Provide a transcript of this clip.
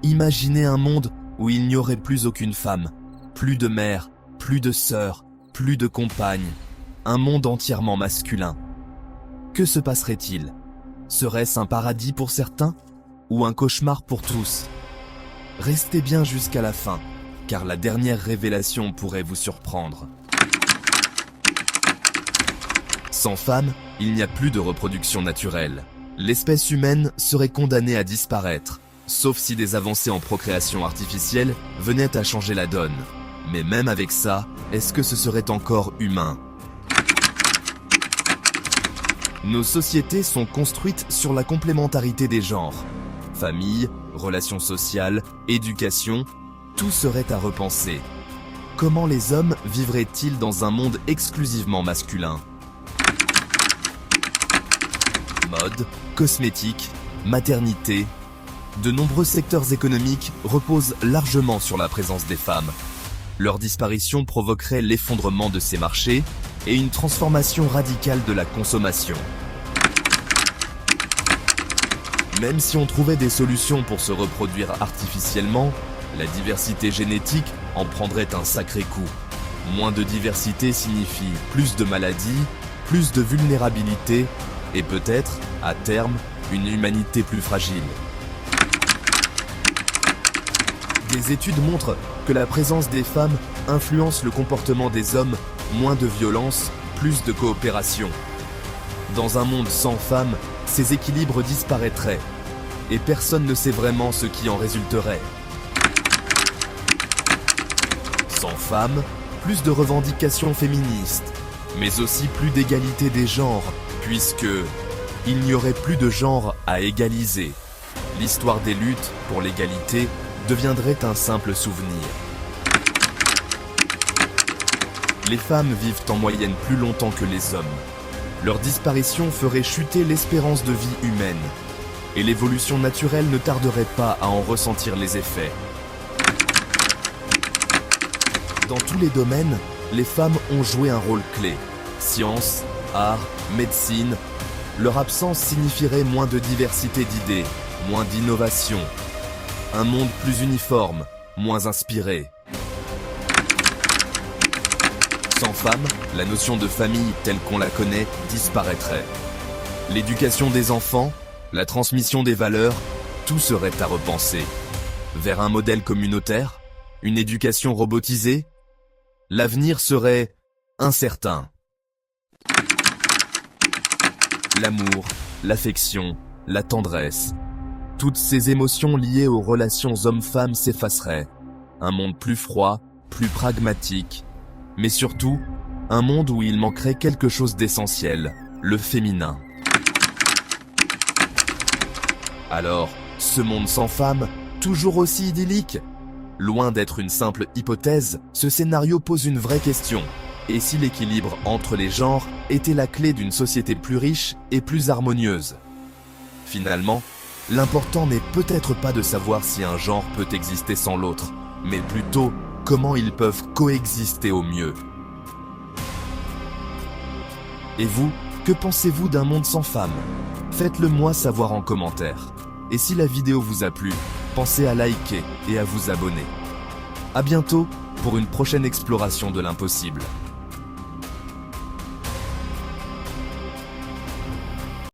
Imaginez un monde où il n'y aurait plus aucune femme, plus de mère, plus de sœur, plus de compagne, un monde entièrement masculin. Que se passerait-il? Serait-ce un paradis pour certains ou un cauchemar pour tous? Restez bien jusqu'à la fin, car la dernière révélation pourrait vous surprendre. Sans femme, il n'y a plus de reproduction naturelle. L'espèce humaine serait condamnée à disparaître, sauf si des avancées en procréation artificielle venaient à changer la donne. Mais même avec ça, est-ce que ce serait encore humain? Nos sociétés sont construites sur la complémentarité des genres. Famille, relations sociales, éducation, tout serait à repenser. Comment les hommes vivraient-ils dans un monde exclusivement masculin? Mode, cosmétique, maternité. De nombreux secteurs économiques reposent largement sur la présence des femmes. Leur disparition provoquerait l'effondrement de ces marchés et une transformation radicale de la consommation. Même si on trouvait des solutions pour se reproduire artificiellement, la diversité génétique en prendrait un sacré coup. Moins de diversité signifie plus de maladies, plus de vulnérabilité et peut-être, à terme, une humanité plus fragile. Des études montrent que la présence des femmes influence le comportement des hommes, moins de violence, plus de coopération. Dans un monde sans femmes, ces équilibres disparaîtraient, et personne ne sait vraiment ce qui en résulterait. Sans femmes, plus de revendications féministes, mais aussi plus d'égalité des genres, puisque il n'y aurait plus de genre à égaliser. L'histoire des luttes pour l'égalité deviendrait un simple souvenir. Les femmes vivent en moyenne plus longtemps que les hommes. Leur disparition ferait chuter l'espérance de vie humaine, et l'évolution naturelle ne tarderait pas à en ressentir les effets. Dans tous les domaines, les femmes ont joué un rôle clé. Science, art, médecine. Leur absence signifierait moins de diversité d'idées, moins d'innovation. Un monde plus uniforme, moins inspiré. Sans femmes, la notion de famille telle qu'on la connaît disparaîtrait. L'éducation des enfants, la transmission des valeurs, tout serait à repenser. Vers un modèle communautaire, une éducation robotisée, l'avenir serait incertain. L'amour, l'affection, la tendresse, toutes ces émotions liées aux relations hommes-femmes s'effaceraient. Un monde plus froid, plus pragmatique, mais surtout, un monde où il manquerait quelque chose d'essentiel, le féminin. Alors, ce monde sans femmes, toujours aussi idyllique? Loin d'être une simple hypothèse, ce scénario pose une vraie question. Et si l'équilibre entre les genres était la clé d'une société plus riche et plus harmonieuse? Finalement, l'important n'est peut-être pas de savoir si un genre peut exister sans l'autre, mais plutôt comment ils peuvent coexister au mieux. Et vous, que pensez-vous d'un monde sans femmes? Faites-le moi savoir en commentaire. Et si la vidéo vous a plu, pensez à liker et à vous abonner. À bientôt pour une prochaine exploration de l'impossible.